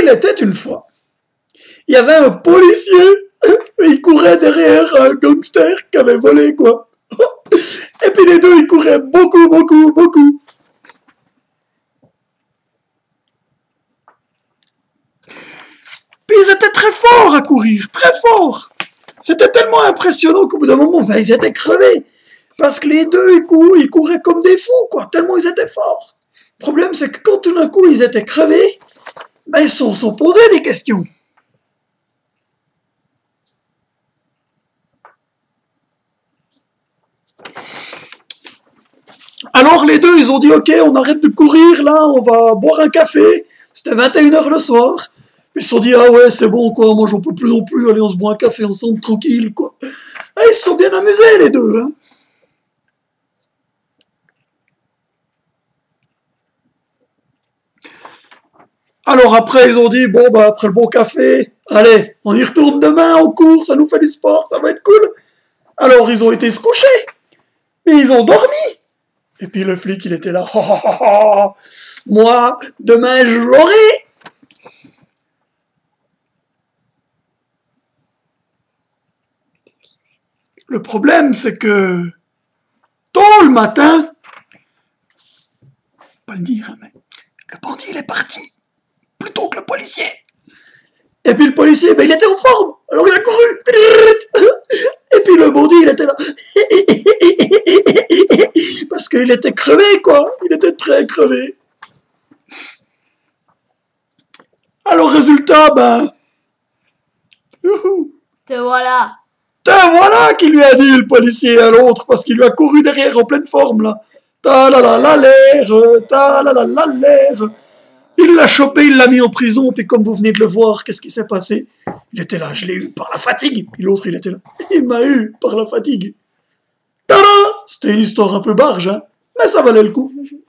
Il était une fois. Il y avait un policier, il courait derrière un gangster qui avait volé, quoi. Et puis les deux, ils couraient beaucoup, beaucoup, beaucoup. Puis ils étaient très forts à courir, très forts. C'était tellement impressionnant qu'au bout d'un moment, ben, ils étaient crevés. Parce que les deux, ils couraient comme des fous, quoi, tellement ils étaient forts. Le problème, c'est que quand tout d'un coup, ils étaient crevés, ben, ils se sont posés des questions. Alors les deux, ils ont dit, ok, on arrête de courir, là, on va boire un café. C'était 21h le soir. Puis ils se sont dit, ah ouais, c'est bon, quoi, moi j'en peux plus non plus, allez, on se boit un café ensemble, tranquille, quoi. Ah, ils se sont bien amusés, les deux, hein. Alors après, ils ont dit, bon, bah, après le bon café, allez, on y retourne demain, on court, ça nous fait du sport, ça va être cool. Alors ils ont été se coucher, mais ils ont dormi. Et puis le flic, il était là, oh, oh, oh, oh. Moi, demain, je l'aurai. Le problème, c'est que tôt le matin, pas le dire, hein, mais le bandit, il est parti, plutôt que le policier. Et puis le policier, ben, il était en forme, alors il a couru. Et puis le bandit, il était là. Parce qu'il était crevé, quoi. Il était très crevé. Alors résultat, ben... Te voilà. Te voilà qui lui a dit le policier à l'autre, parce qu'il lui a couru derrière en pleine forme, là. Ta la la la l'air, ta la la la l'air. Il l'a chopé, il l'a mis en prison, puis comme vous venez de le voir, qu'est-ce qui s'est passé? Il était là, je l'ai eu par la fatigue. Puis l'autre, il était là, il m'a eu par la fatigue. Tada! C'était une histoire un peu barge, hein, mais ça valait le coup.